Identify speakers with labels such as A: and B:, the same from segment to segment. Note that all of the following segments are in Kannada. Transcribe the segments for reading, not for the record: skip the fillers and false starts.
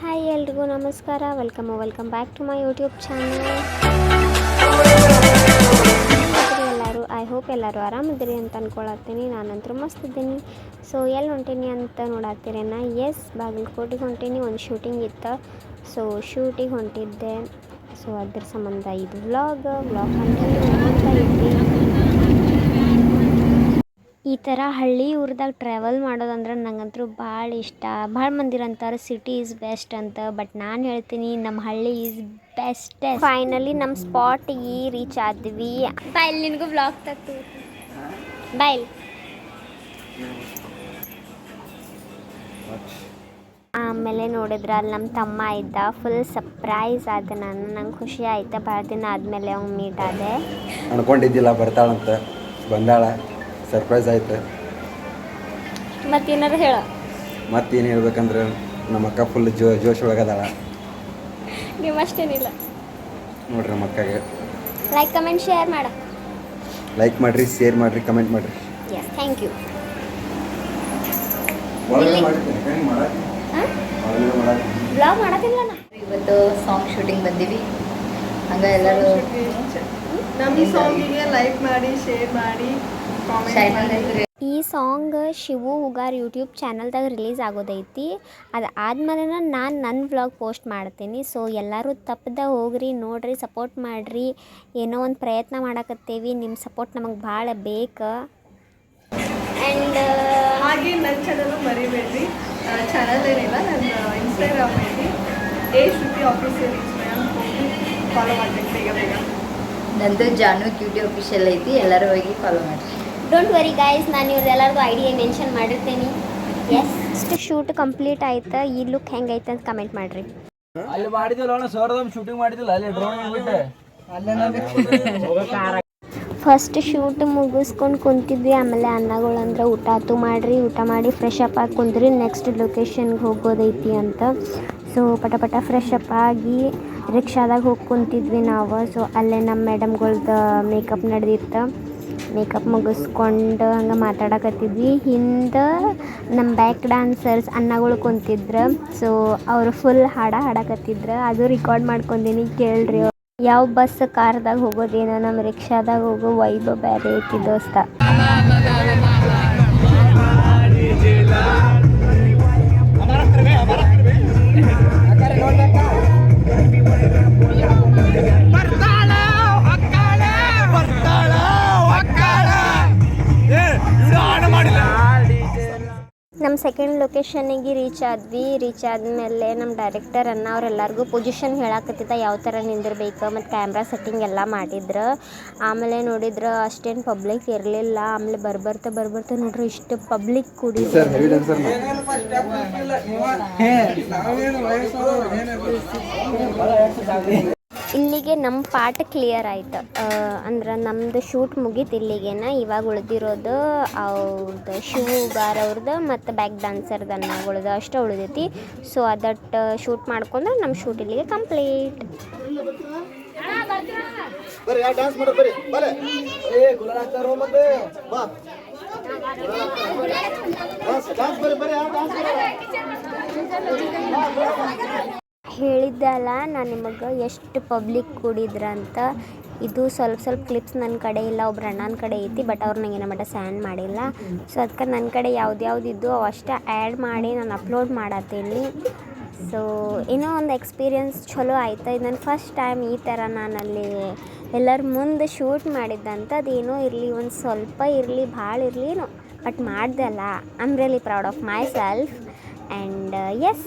A: ಹಾಯ್ ಎಲ್ರಿಗೂ ನಮಸ್ಕಾರ. Welcome back to my YouTube channel. ಎಲ್ಲರೂ ಐ ಹೋಪ್ ಎಲ್ಲರೂ ಆರಾಮಿದ್ದೀರಿ ಅಂತ ಅಂದ್ಕೊಳತ್ತೀನಿ. ನಾನಂತೂ ಮಸ್ತ್ ಇದ್ದೀನಿ. ಸೊ ಎಲ್ಲಿ ಹೊಂಟೀನಿ ಅಂತ ನೋಡತ್ತೀರೇನ? ಎಸ್, ಬಾಗಲಕೋಟೆಗೆ ಹೊಂಟೀನಿ. ಒಂದು ಶೂಟಿಂಗ್ ಇತ್ತು, ಸೊ ಶೂಟಿಗೆ ಹೊಂಟಿದ್ದೆ. ಸೊ ಅದ್ರ ಸಂಬಂಧ ಇದು ವ್ಲಾಗ್ ಕಂಟಿನ್ಯೂ ಮಾಡ್ತಾ ಇದ್ವಿ. ಈ ಥರ ಹಳ್ಳಿ ಊರದಾಗ ಟ್ರಾವೆಲ್ ಮಾಡೋದಂದ್ರೆ ನಂಗಂತೂ ಭಾಳ ಇಷ್ಟ. ಭಾಳ ಮಂದಿರ ಅಂತಾರೆ ಸಿಟಿ ಈಸ್ ಬೆಸ್ಟ್ ಅಂತ, ಬಟ್ ನಾನು ಹೇಳ್ತೀನಿ ನಮ್ಮ ಹಳ್ಳಿ ಈಸ್ ಬೆಸ್ಟ್. ಫೈನಲಿ ನಮ್ಮ ಸ್ಪಾಟಿಗೆ ರೀಚ್ ಆದ್ವಿ. ಬಾಯ್, ನಿನಗೂ ವ್ಲಾಗ್ ತಗ್ತು. ಬಾಯ್. ಆಮೇಲೆ ನೋಡಿದ್ರೆ ಅಲ್ಲಿ ನಮ್ಮ ತಮ್ಮ ಇದ್ದ. ಫುಲ್ ಸರ್ಪ್ರೈಸ್ ಆದ. ನಂಗೆ ಖುಷಿ ಆಯ್ತು. ಭಾಳ ದಿನ ಆದಮೇಲೆ ಅವ್ನು ಮೀಟ್ ಆದೆ.
B: ಅನ್ಕೊಂಡಿದ್ದಿಲ್ಲ ಬರ್ತಾಳಂತ, ಬಂದಾಳ. ಸರ್ಪ್ರೈಸ್ ಆಯ್ತು.
A: ಮತ್ತೇನಾರು ಹೇಳ.
B: ಮತ್ತೇನು ಹೇಳ್ಬೇಕಂದ್ರೆ ನಮ್ಮ ಅಕ್ಕ ಫುಲ್ ಜೋಶ್ ಒಳಗದಾಳ.
A: ನೀವು ಅಷ್ಟೇನಿಲ್ಲ
B: ನೋಡ್ರಿ ನಮ್ಮ ಅಕ್ಕಗೆ
A: ಲೈಕ್ ಕಮೆಂಟ್ ಶೇರ್ ಮಾಡ.
B: ಲೈಕ್ ಮಾಡಿರಿ, ಶೇರ್ ಮಾಡಿರಿ, ಕಮೆಂಟ್ ಮಾಡಿರಿ.
A: Yes, thank you. ಬ್ಲಾಗ್ ಮಾಡತ್ತಿಲ್ಲ ನಾ
C: ಇವತ್ತು ಸಾಂಗ್ ಶೂಟಿಂಗ್ ಬಂದೀವಿ. ಹಂಗ ಎಲ್ಲರೂ
D: ನಮ್ಮ ಈ ಸಾಂಗಿಗೆ ಲೈಕ್ ಮಾಡಿ, ಶೇರ್ ಮಾಡಿ,
A: ಈ ಸಾಂಗ್ ಶಿವು ಉಗಾರ್ ಯೂಟ್ಯೂಬ್ ಚಾನಲ್ದಾಗ ರಿಲೀಸ್ ಆಗೋದೈತಿ. ಅದು ಆದಮೇಲೆ ನಾನು ನನ್ನ ವ್ಲಾಗ್ ಪೋಸ್ಟ್ ಮಾಡ್ತೀನಿ. ಸೊ ಎಲ್ಲರೂ ತಪ್ಪದ ಹೋಗ್ರಿ, ನೋಡ್ರಿ, ಸಪೋರ್ಟ್ ಮಾಡಿರಿ. ಏನೋ ಒಂದು ಪ್ರಯತ್ನ ಮಾಡಕತ್ತೇವಿ. ನಿಮ್ಮ ಸಪೋರ್ಟ್ ನಮಗೆ ಭಾಳ ಬೇಕು. ಆ್ಯಂಡ್
D: ಹಾಗೆ ನನ್ನ ಚಾನಲ್ ಮರಿಬೇಡ್ರಿ. ಚಾನಲ್ ಏನಿಲ್ಲ, ನನ್ನ ಇನ್ಸ್ಟಾಗ್ರಾಮ್ ಐತಿ ಶ್ರುತಿ ಆಫೀಸಿಯಲ್ ಇನ್ಸ್ಟಾಗ್ರಾಮ್, ಹೋಗಿ ಫಾಲೋ ಮಾಡಬೇಕು ಬೇಗ.
C: ನಂದು ಜಾನು ಕ್ಯೂಟಿ ಅಫಿಷಿಯಲ್ ಐತಿ, ಎಲ್ಲರೂ ಹೋಗಿ ಫಾಲೋ ಮಾಡಿರಿ.
A: ಡೋಂಟ್ ವರಿ ಗೈಸ್, ನಾನು ಇವ್ರದ್ದೆಲ್ಲರಿಗೂ ಐಡಿಯಾ ಮೆನ್ಷನ್ ಮಾಡಿರ್ತೀನಿ. ಎಸ್, ಇಷ್ಟು ಶೂಟ್ ಕಂಪ್ಲೀಟ್ ಆಯ್ತು. ಈ ಲುಕ್ ಹೆಂಗೈತೆ ಅಂತ ಕಮೆಂಟ್ ಮಾಡಿರಿ.
E: ಅಲ್ಲಿ ಮಾಡಿದ್ವಲ್ಲ ಸೋರದಮ್ ಶೂಟಿಂಗ್ ಮಾಡಿದ್ದಿಲ್ಲ ಅಲ್ಲಿ ಡ್ರೋನ್ ಬಿಟ್ಟೆ
A: ಫಸ್ಟ್ ಶೂಟ್ ಮುಗಿಸ್ಕೊಂಡು ಕುಂತಿದ್ವಿ. ಆಮೇಲೆ ಅನ್ನಗಳಂದ್ರೆ ಊಟ ಆತು ಮಾಡ್ರಿ, ಊಟ ಮಾಡಿ ಫ್ರೆಶ್ ಅಪ್ ಆಗಿ ಕುಂದ್ರಿ. ನೆಕ್ಸ್ಟ್ ಲೊಕೇಶನ್ಗೆ ಹೋಗೋದೈತಿ ಅಂತ. ಸೊ ಪಟ ಫ್ರೆಶ್ ಅಪ್ ಆಗಿ ರಿಕ್ಷಾದಾಗ ಹೋಗಿ ಕುಂತಿದ್ವಿ ನಾವು. ಸೊ ಅಲ್ಲೇ ನಮ್ಮ ಮೇಡಮ್ಗಳ್ದು ಮೇಕಪ್ ನಡೆದಿತ್ತು. ಮೇಕಪ್ ಮುಗಿಸ್ಕೊಂಡು ಹಂಗೆ ಮಾತಾಡಕತ್ತಿದ್ವಿ. ಹಿಂದೆ ನಮ್ಮ ಬ್ಯಾಕ್ ಡ್ಯಾನ್ಸರ್ಸ್ ಅನ್ನಗಳು ಕುಂತಿದ್ರು. ಸೊ ಅವರು ಫುಲ್ ಹಾಡಕತ್ತಿದ್ರು. ಅದು ರೆಕಾರ್ಡ್ ಮಾಡ್ಕೊಂಡೀನಿ, ಕೇಳ್ರಿ. ಯಾವ ಬಸ್ ಕಾರ್ದಾಗ ಹೋಗೋದೇನೋ, ನಮ್ಮ ರಿಕ್ಷಾದಾಗ ಹೋಗೋ ವೈಬ್ ಬೇರೆ ಐತಿ ದೋಸ್ತ. ನಮ್ಮ ಸೆಕೆಂಡ್ ಲೊಕೇಶನಿಗೆ ರೀಚ್ ಆದಮೇಲೆ ನಮ್ಮ ಡೈರೆಕ್ಟರ್ ಅವರೆಲ್ಲರಿಗೂ ಪೊಸಿಷನ್ ಹೇಳಕತ್ತಿದ್ದ, ಯಾವ ಥರ ನಿಂದಿರ್ಬೇಕು, ಮತ್ತು ಕ್ಯಾಮ್ರಾ ಸೆಟ್ಟಿಂಗ್ ಎಲ್ಲ ಮಾಡಿದ್ರು. ಆಮೇಲೆ ನೋಡಿದ್ರೆ ಅಷ್ಟೇನು ಪಬ್ಲಿಕ್ ಇರಲಿಲ್ಲ. ಆಮೇಲೆ ಬರ್ಬರ್ತಾ ನೋಡ್ರಿ ಇಷ್ಟು ಪಬ್ಲಿಕ್ ಕೂಡಿ. ಇಲ್ಲಿಗೆ ನಮ್ಮ ಪಾಠ ಕ್ಲಿಯರ್ ಆಯ್ತು. ಅಂದ್ರೆ ನಮ್ಮದು ಶೂಟ್ ಮುಗೀತು ಇಲ್ಲಿಗೇನ. ಇವಾಗ ಉಳಿದಿರೋದು ಅವ್ರದ್ದು ಶಿವು ಉಗಾರ್ ಅವ್ರದ್ದು ಮತ್ತು ಬ್ಯಾಕ್ ಡ್ಯಾನ್ಸರ್ದು ಅನ್ನಗಳದು ಅಷ್ಟೇ ಉಳಿದೈತಿ. ಸೊ ಅದಟ್ಟು ಶೂಟ್ ಮಾಡ್ಕೊಂಡ್ರೆ ನಮ್ಮ ಶೂಟ್ ಇಲ್ಲಿಗೆ ಕಂಪ್ಲೀಟ್. ಹೇಳಿದ್ದೆ ಅಲ್ಲ ನಾನು ನಿಮಗೆ ಎಷ್ಟು ಪಬ್ಲಿಕ್ ಕೂಡಿದ್ರಂತ. ಇದು ಸ್ವಲ್ಪ ಕ್ಲಿಪ್ಸ್ ನನ್ನ ಕಡೆ ಇಲ್ಲ, ಒಬ್ರು ಅಣ್ಣನ ಕಡೆ ಐತಿ, ಬಟ್ ಅವ್ರು ನಂಗೆ ಏನೋ ಮಟ್ಟ ಸ್ಯಾಂಡ್ ಮಾಡಿಲ್ಲ. ಸೊ ಅದಕ್ಕೆ ನನ್ನ ಕಡೆ ಯಾವ್ದಿದ್ದು ಅವು ಅಷ್ಟೇ ಆ್ಯಡ್ ಮಾಡಿ ನಾನು ಅಪ್ಲೋಡ್ ಮಾಡತ್ತೀನಿ. ಸೊ ಏನೋ ಒಂದು ಎಕ್ಸ್ಪೀರಿಯನ್ಸ್ ಚಲೋ ಆಯ್ತು. ಇದು ನನ್ನ ಫಸ್ಟ್ ಟೈಮ್ ಈ ಥರ ನಾನಲ್ಲಿ ಎಲ್ಲರ ಮುಂದೆ ಶೂಟ್ ಮಾಡಿದ್ದಂತ. ಅದೇನೋ ಇರಲಿ, ಒಂದು ಸ್ವಲ್ಪ ಇರಲಿ, ಭಾಳ ಇರಲಿ, ಬಟ್ ಮಾಡ್ದೆ ಅಲ್ಲ. I am really proud of myself. And yes,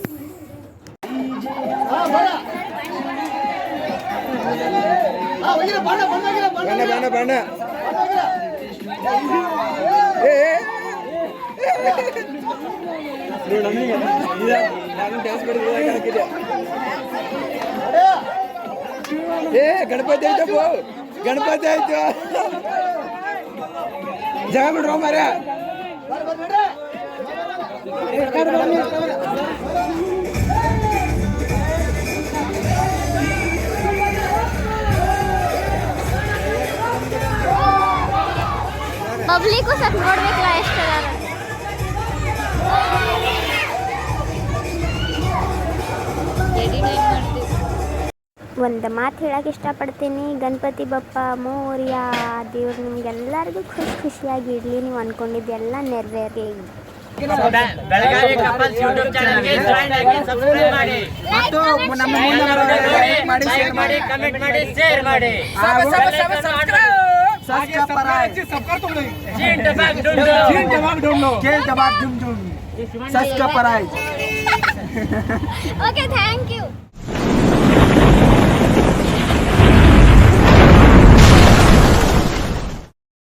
B: ಬಣ್ಣ ಗಣಪತಿ ಆಯ್ತು, ಗಣಪತಿ ಆಯ್ತು. ಜಾಗ ಬಿಡ್ರೋ ಮಾರ.
A: ಪಬ್ಲಿಕ್ಕು ಸ್ವಲ್ಪ ನೋಡ್ಬೇಕಲ್ಲ ಎಷ್ಟು ಅದಾರ. ಒಂದು ಮಾತು ಹೇಳಕ್ಕೆ ಇಷ್ಟಪಡ್ತೀನಿ, ಗಣಪತಿ ಬಪ್ಪ ಮೋರ್ಯ. ದೇವ್ರು ನಿಮ್ಗೆಲ್ಲರಿಗೂ ಖುಷಿಯಾಗಿ ಇರಲಿ, ನೀವು ಅಂದ್ಕೊಂಡಿದ್ದೆಲ್ಲ ನೆರವೇರಲಿ.
F: ಬೆಳಗಾವಿ ಕಪಲ್ಸ್ ಯೂಟ್ಯೂಬ್ ಚಾನಲ್ಗೆ ಜಾಯಿನ್ ಆಗಿ ಸಬ್ಸ್ಕ್ರೈಬ್ ಮಾಡಿ
B: ಮತ್ತು ನಮ್ಮ ಮುಂದೆ ಲೈಕ್ ಮಾಡಿ, ಶೇರ್ ಮಾಡಿ,
F: ಕಮೆಂಟ್ ಮಾಡಿ, ಶೇರ್ ಮಾಡಿ.
B: Subscribe.
A: Okay, thank you.